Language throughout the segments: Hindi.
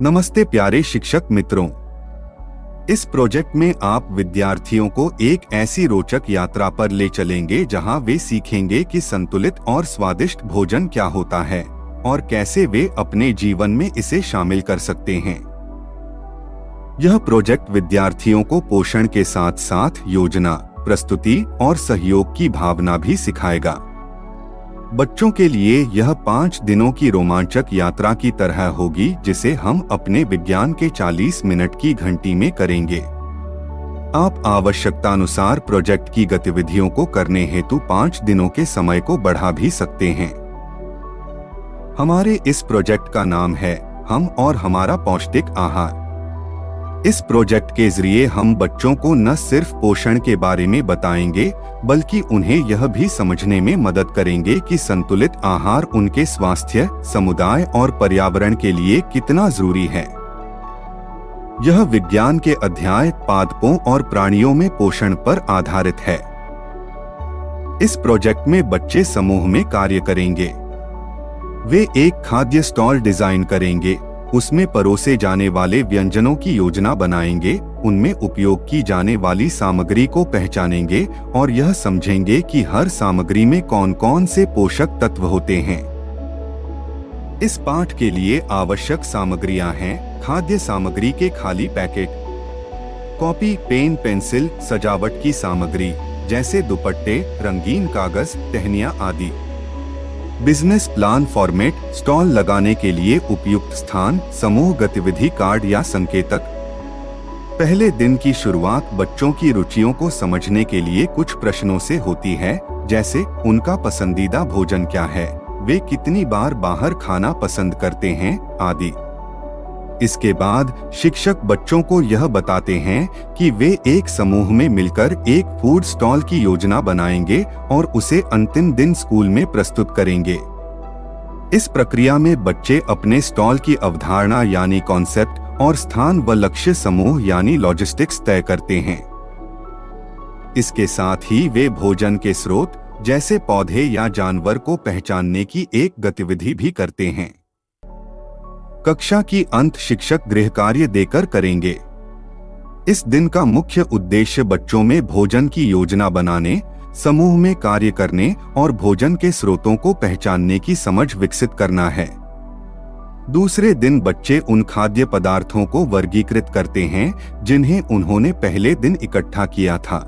नमस्ते प्यारे शिक्षक मित्रों। इस प्रोजेक्ट में आप विद्यार्थियों को एक ऐसी रोचक यात्रा पर ले चलेंगे जहां वे सीखेंगे कि संतुलित और स्वादिष्ट भोजन क्या होता है और कैसे वे अपने जीवन में इसे शामिल कर सकते हैं। यह प्रोजेक्ट विद्यार्थियों को पोषण के साथ साथ योजना, प्रस्तुति और सहयोग की भावना भी सिखाएगा। बच्चों के लिए यह 5 दिनों की रोमांचक यात्रा की तरह होगी, जिसे हम अपने विज्ञान के 40 मिनट की घंटी में करेंगे। आप आवश्यकतानुसार प्रोजेक्ट की गतिविधियों को करने हेतु 5 दिनों के समय को बढ़ा भी सकते हैं। हमारे इस प्रोजेक्ट का नाम है हम और हमारा पौष्टिक आहार। इस प्रोजेक्ट के जरिए हम बच्चों को न सिर्फ पोषण के बारे में बताएंगे, बल्कि उन्हें यह भी समझने में मदद करेंगे कि संतुलित आहार उनके स्वास्थ्य, समुदाय और पर्यावरण के लिए कितना जरूरी है। यह विज्ञान के अध्याय पादपों और प्राणियों में पोषण पर आधारित है। इस प्रोजेक्ट में बच्चे समूह में कार्य करेंगे। वे एक खाद्य स्टॉल डिजाइन करेंगे, उसमें परोसे जाने वाले व्यंजनों की योजना बनाएंगे, उनमें उपयोग की जाने वाली सामग्री को पहचानेंगे और यह समझेंगे कि हर सामग्री में कौन कौन से पोषक तत्व होते हैं। इस पाठ के लिए आवश्यक सामग्रियां हैं: खाद्य सामग्री के खाली पैकेट, कॉपी, पेन, पेंसिल, सजावट की सामग्री जैसे दुपट्टे, रंगीन कागज, टहनियां आदि। बिजनेस प्लान फॉर्मेट, स्टॉल लगाने के लिए उपयुक्त स्थान, समूह गतिविधि कार्ड या संकेतक। पहले दिन की शुरुआत बच्चों की रुचियों को समझने के लिए कुछ प्रश्नों से होती है, जैसे उनका पसंदीदा भोजन क्या है, वे कितनी बार बाहर खाना पसंद करते हैं आदि। इसके बाद शिक्षक बच्चों को यह बताते हैं कि वे एक समूह में मिलकर एक फूड स्टॉल की योजना बनाएंगे और उसे अंतिम दिन स्कूल में प्रस्तुत करेंगे। इस प्रक्रिया में बच्चे अपने स्टॉल की अवधारणा यानी कॉन्सेप्ट और स्थान व लक्ष्य समूह यानी लॉजिस्टिक्स तय करते हैं। इसके साथ ही वे भोजन के स्रोत जैसे पौधे या जानवर को पहचानने की एक गतिविधि भी करते हैं। कक्षा की अंत शिक्षक गृह कार्य देकर करेंगे। इस दिन का मुख्य उद्देश्य बच्चों में भोजन की योजना बनाने, समूह में कार्य करने और भोजन के स्रोतों को पहचानने की समझ विकसित करना है। दूसरे दिन बच्चे उन खाद्य पदार्थों को वर्गीकृत करते हैं जिन्हें उन्होंने पहले दिन इकट्ठा किया था।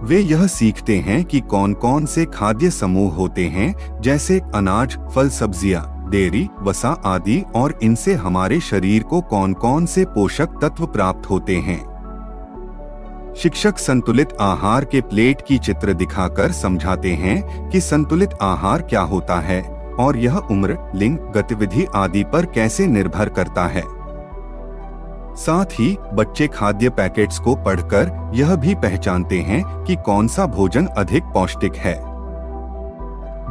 वे यह सीखते हैं कि कौन कौन से खाद्य समूह होते हैं, जैसे अनाज, फल, सब्जियां, डेयरी, वसा आदि, और इनसे हमारे शरीर को कौन कौन से पोषक तत्व प्राप्त होते हैं। शिक्षक संतुलित आहार के प्लेट की चित्र दिखाकर समझाते हैं कि संतुलित आहार क्या होता है और यह उम्र, लिंग, गतिविधि आदि पर कैसे निर्भर करता है। साथ ही बच्चे खाद्य पैकेट्स को पढ़कर यह भी पहचानते हैं कि कौन सा भोजन अधिक पौष्टिक है।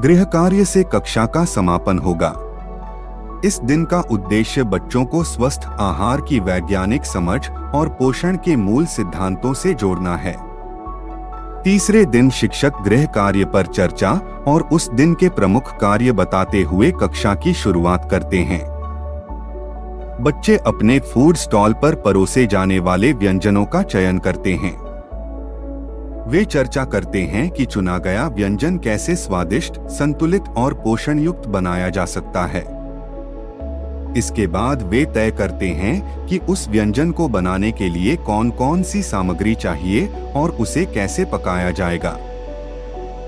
गृह कार्य से कक्षा का समापन होगा। इस दिन का उद्देश्य बच्चों को स्वस्थ आहार की वैज्ञानिक समझ और पोषण के मूल सिद्धांतों से जोड़ना है। तीसरे दिन शिक्षक गृह कार्य पर चर्चा और उस दिन के प्रमुख कार्य बताते हुए कक्षा की शुरुआत करते हैं। बच्चे अपने फूड स्टॉल पर परोसे जाने वाले व्यंजनों का चयन करते हैं। वे चर्चा करते हैं कि चुना गया व्यंजन कैसे स्वादिष्ट, संतुलित और पोषण युक्त बनाया जा सकता है। इसके बाद वे तय करते हैं कि उस व्यंजन को बनाने के लिए कौन कौन सी सामग्री चाहिए और उसे कैसे पकाया जाएगा।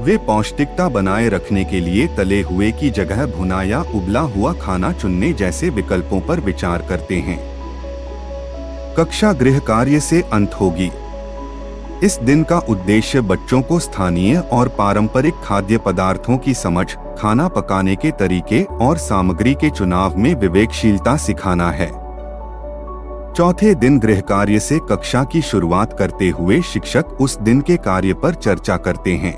वे पौष्टिकता बनाए रखने के लिए तले हुए की जगह भुना या उबला हुआ खाना चुनने जैसे विकल्पों पर विचार करते हैं। कक्षा गृह कार्य से अंत होगी। इस दिन का उद्देश्य बच्चों को स्थानीय और पारंपरिक खाद्य पदार्थों की समझ, खाना पकाने के तरीके और सामग्री के चुनाव में विवेकशीलता सिखाना है। चौथे दिन गृह कार्य से कक्षा की शुरुआत करते हुए शिक्षक उस दिन के कार्य पर चर्चा करते हैं।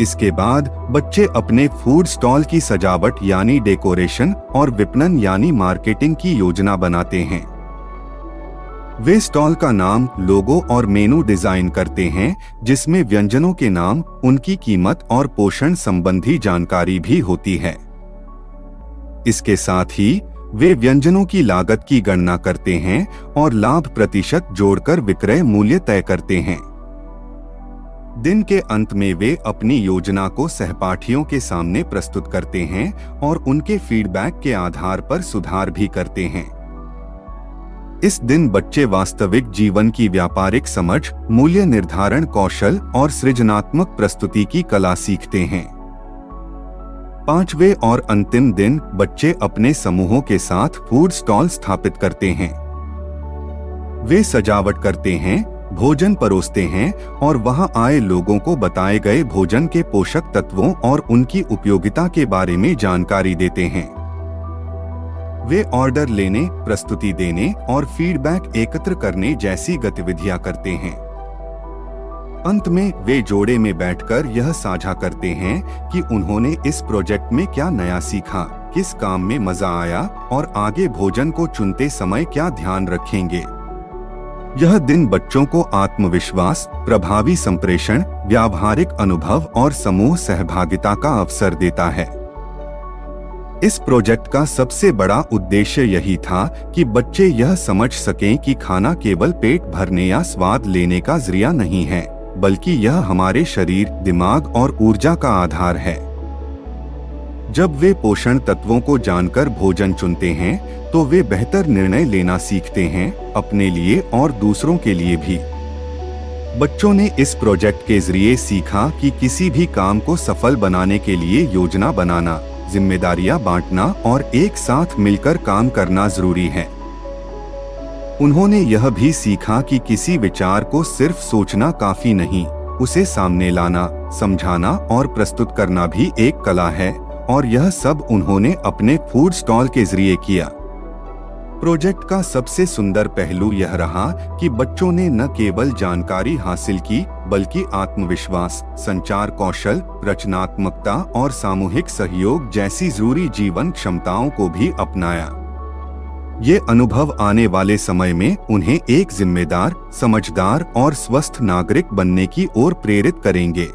इसके बाद बच्चे अपने फूड स्टॉल की सजावट यानी डेकोरेशन और विपणन यानी मार्केटिंग की योजना बनाते हैं। वे स्टॉल का नाम, लोगो और मेनू डिजाइन करते हैं, जिसमें व्यंजनों के नाम, उनकी कीमत और पोषण संबंधी जानकारी भी होती है। इसके साथ ही वे व्यंजनों की लागत की गणना करते हैं और लाभ प्रतिशत जोड़कर विक्रय मूल्य तय करते हैं। दिन के अंत में वे अपनी योजना को सहपाठियों के सामने प्रस्तुत करते हैं और उनके फीडबैक के आधार पर सुधार भी करते हैं। इस दिन बच्चे वास्तविक जीवन की व्यापारिक समझ, मूल्य निर्धारण कौशल और सृजनात्मक प्रस्तुति की कला सीखते हैं। 5वें और अंतिम दिन बच्चे अपने समूहों के साथ फूड स्टॉल स्थापित करते हैं। वे सजावट करते हैं, भोजन परोसते हैं और वहां आए लोगों को बताए गए भोजन के पोषक तत्वों और उनकी उपयोगिता के बारे में जानकारी देते हैं। वे ऑर्डर लेने, प्रस्तुति देने और फीडबैक एकत्र करने जैसी गतिविधियां करते हैं। अंत में वे जोड़े में बैठकर यह साझा करते हैं कि उन्होंने इस प्रोजेक्ट में क्या नया सीखा, किस काम में मजा आया और आगे भोजन को चुनते समय क्या ध्यान रखेंगे। यह दिन बच्चों को आत्मविश्वास, प्रभावी संप्रेषण, व्यावहारिक अनुभव और समूह सहभागिता का अवसर देता है। इस प्रोजेक्ट का सबसे बड़ा उद्देश्य यही था कि बच्चे यह समझ सकें कि खाना केवल पेट भरने या स्वाद लेने का जरिया नहीं है, बल्कि यह हमारे शरीर, दिमाग और ऊर्जा का आधार है। जब वे पोषण तत्वों को जानकर भोजन चुनते हैं तो वे बेहतर निर्णय लेना सीखते हैं, अपने लिए और दूसरों के लिए भी। बच्चों ने इस प्रोजेक्ट के जरिए सीखा कि किसी भी काम को सफल बनाने के लिए योजना बनाना, जिम्मेदारियां बांटना और एक साथ मिलकर काम करना जरूरी है। उन्होंने यह भी सीखा कि किसी विचार को सिर्फ सोचना काफी नहीं, उसे सामने लाना, समझाना और प्रस्तुत करना भी एक कला है, और यह सब उन्होंने अपने फूड स्टॉल के जरिए किया। प्रोजेक्ट का सबसे सुंदर पहलू यह रहा कि बच्चों ने न केवल जानकारी हासिल की, बल्कि आत्मविश्वास, संचार कौशल, रचनात्मकता और सामूहिक सहयोग जैसी जरूरी जीवन क्षमताओं को भी अपनाया। ये अनुभव आने वाले समय में उन्हें एक जिम्मेदार, समझदार और स्वस्थ नागरिक बनने की ओर प्रेरित करेंगे।